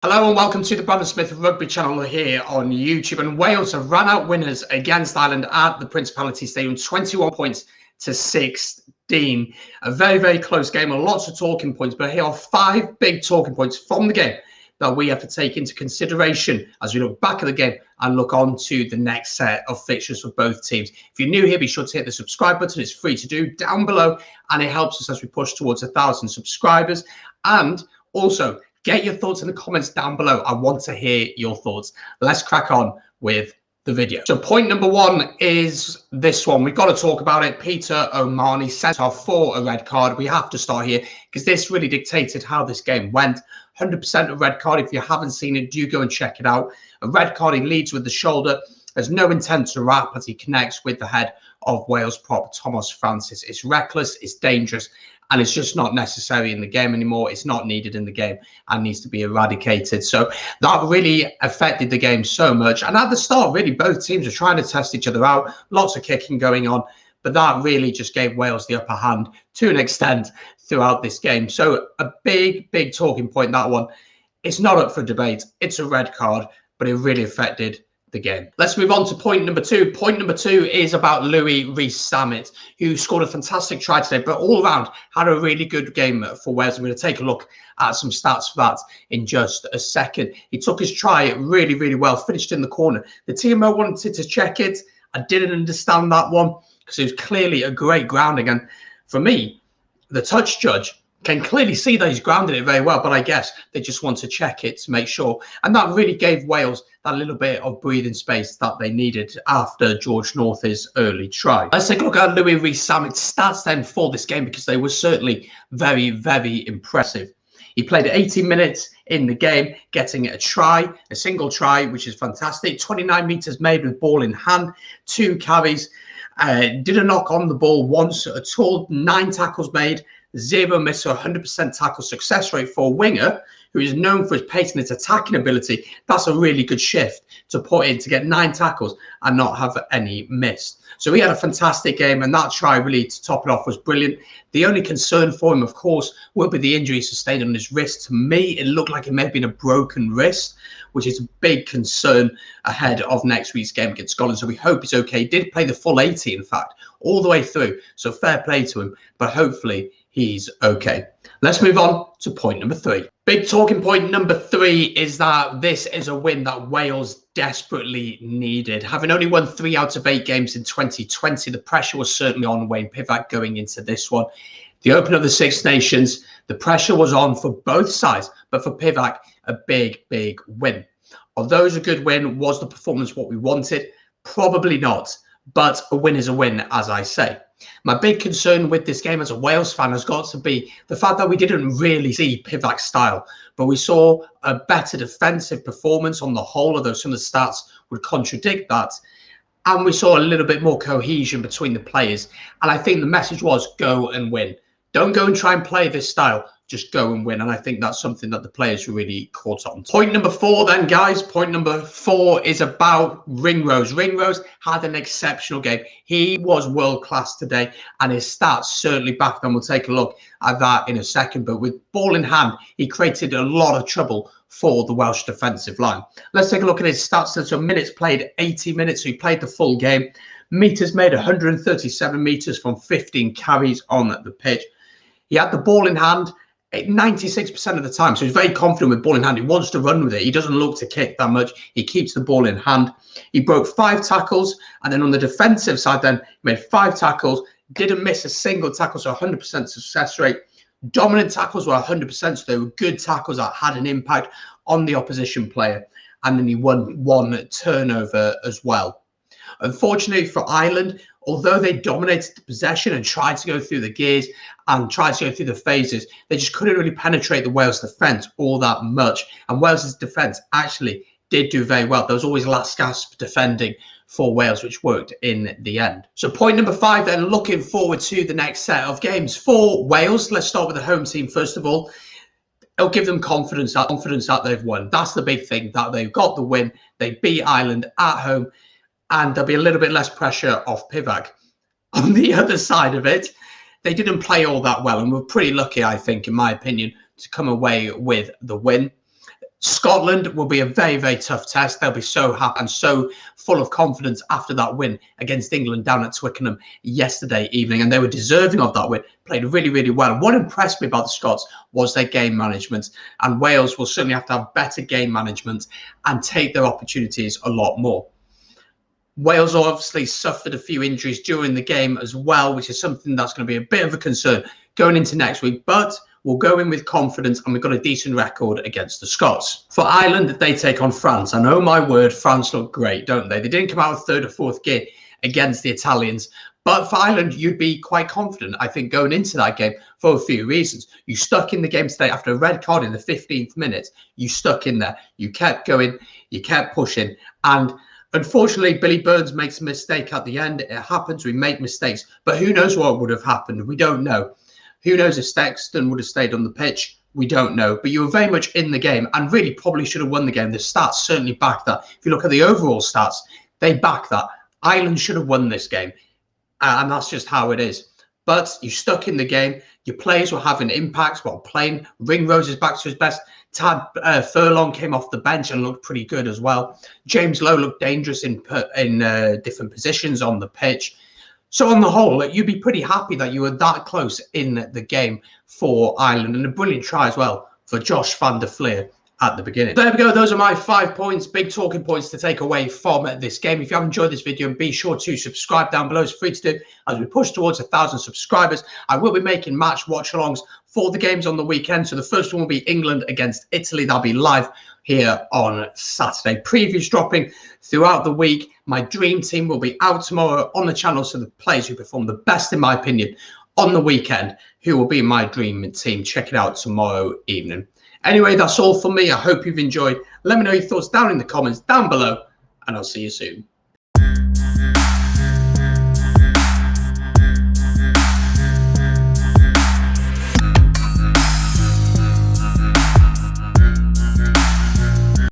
Hello and welcome to the Brandon Smith Rugby channel here on YouTube. And Wales have run out winners against Ireland at the Principality Stadium, 21 points to 16. A very, very close game and lots of talking points. But here are 5 big talking points from the game that we have to take into consideration as we look back at the game and look on to the next set of fixtures for both teams. If you're new here, be sure to hit the subscribe button. It's free to do down below, and it helps us as we push towards 1,000 subscribers. And also, get your thoughts in the comments down below. I want to hear your thoughts. Let's crack on with the video. So point number 1 is this one. We've got to talk about it. Peter O'Mahony sent off for a red card. We have to start here because this really dictated how this game went. 100% a red card. If you haven't seen it, do go and check it out. A red card, he leads with the shoulder. There's no intent to wrap as he connects with the head of Wales prop Thomas Francis. It's reckless, it's dangerous, and it's just not necessary in the game anymore. It's not needed in the game and needs to be eradicated. So that really affected the game so much. And at the start, really, both teams are trying to test each other out. Lots of kicking going on. But that really just gave Wales the upper hand to an extent throughout this game. So a big, big talking point, that one. It's not up for debate. It's a red card, but it really affected the game. Let's move on to point number 2. Point number 2 is about Rhys Patchell, who scored a fantastic try today, but all around had a really good game for Wales. I'm going to take a look at some stats for that in just a second. He took his try really, really well, finished in the corner. The TMO wanted to check it. I didn't understand that one because it was clearly a great grounding. And for me, the touch judge can clearly see that he's grounded it very well, but I guess they just want to check it to make sure. And that really gave Wales that little bit of breathing space that they needed after George North's early try. Let's take a look at Rhys Patchell's stats then for this game, because they were certainly very, very impressive. He played 80 minutes in the game, getting a try, a single try, which is fantastic. 29 metres made with ball in hand, 2 carries, didn't knock on the ball once at all, 9 tackles made, 0 miss, so 100% tackle success rate for a winger who is known for his pace and his attacking ability. That's a really good shift to put in, to get 9 tackles and not have any missed. So he had a fantastic game, and that try really to top it off was brilliant. The only concern for him, of course, will be the injury sustained on his wrist. To me, it looked like it may have been a broken wrist, which is a big concern ahead of next week's game against Scotland. So we hope he's okay. He did play the full 80, in fact, all the way through. So fair play to him, but hopefully he's okay. Let's move on to point number 3. Big talking point number 3 is that this is a win that Wales desperately needed. Having only won 3 out of 8 games in 2020, the pressure was certainly on Wayne Pivac going into this one. The opener of the Six Nations, the pressure was on for both sides, but for Pivac, a big, big win. Although it was a good win, was the performance what we wanted? Probably not, but a win is a win, as I say. My big concern with this game as a Wales fan has got to be the fact that we didn't really see Pivac's style, but we saw a better defensive performance on the whole, although some of the stats would contradict that. And we saw a little bit more cohesion between the players. And I think the message was go and win. Don't go and try and play this style. Just go and win. And I think that's something that the players really caught on. Point number 4 then, guys. Point number 4 is about Ringrose. Ringrose had an exceptional game. He was world class today, and his stats certainly back them. We'll take a look at that in a second. But with ball in hand, he created a lot of trouble for the Welsh defensive line. Let's take a look at his stats. So minutes played, 80 minutes. So he played the full game. Meters made, 137 meters from 15 carries on the pitch. He had the ball in hand 96% of the time. So he's very confident with ball in hand. He wants to run with it. He doesn't look to kick that much. He keeps the ball in hand. He broke 5 tackles. And then on the defensive side, then he made 5 tackles, didn't miss a single tackle. So 100% success rate. Dominant tackles were 100%. So they were good tackles that had an impact on the opposition player. And then he won 1 turnover as well. Unfortunately for Ireland, although they dominated the possession and tried to go through the gears and tried to go through the phases, they just couldn't really penetrate the Wales defence all that much. And Wales's defence actually did do very well. There was always last gasp defending for Wales, which worked in the end. So point number 5 then, looking forward to the next set of games for Wales. Let's start with the home team first of all. It'll give them confidence that they've won. That's the big thing, that they've got the win. They beat Ireland at home, and there'll be a little bit less pressure off Pivac. On the other side of it, they didn't play all that well, and were pretty lucky, I think, in my opinion, to come away with the win. Scotland will be a very, very tough test. They'll be so happy and so full of confidence after that win against England down at Twickenham yesterday evening. And they were deserving of that win, played really, really well. What impressed me about the Scots was their game management. And Wales will certainly have to have better game management and take their opportunities a lot more. Wales obviously suffered a few injuries during the game as well, which is something that's going to be a bit of a concern going into next week. But we'll go in with confidence, and we've got a decent record against the Scots. For Ireland, they take on France. And oh my word, France look great, don't they? They didn't come out of third or fourth gear against the Italians. But for Ireland, you'd be quite confident, I think, going into that game for a few reasons. You stuck in the game today after a red card in the 15th minute. You stuck in there. You kept going. You kept pushing. And unfortunately, Billy Burns makes a mistake at the end. It happens. We make mistakes. But who knows what would have happened? We don't know. Who knows if Sexton would have stayed on the pitch? We don't know. But you were very much in the game and really probably should have won the game. The stats certainly back that. If you look at the overall stats, they back that. Ireland should have won this game. And that's just how it is. But you stuck in the game. Your players were having impacts while playing. Ringrose is back to his best. Tad Furlong came off the bench and looked pretty good as well. James Lowe looked dangerous in different positions on the pitch. So on the whole, you'd be pretty happy that you were that close in the game for Ireland, and a brilliant try as well for Josh van der Fleer at the beginning. There we go. Those are my 5 points, big talking points to take away from this game. If you have enjoyed this video, be sure to subscribe down below. It's free to do as we push towards 1,000 subscribers. I will be making match watch-alongs for the games on the weekend. So the first one will be England against Italy. That'll be live here on Saturday. Previews dropping throughout the week. My dream team will be out tomorrow on the channel. So the players who perform the best, in my opinion, on the weekend, who will be my dream team. Check it out tomorrow evening. Anyway, that's all from me. I hope you've enjoyed. Let me know your thoughts down in the comments down below, and I'll see you soon.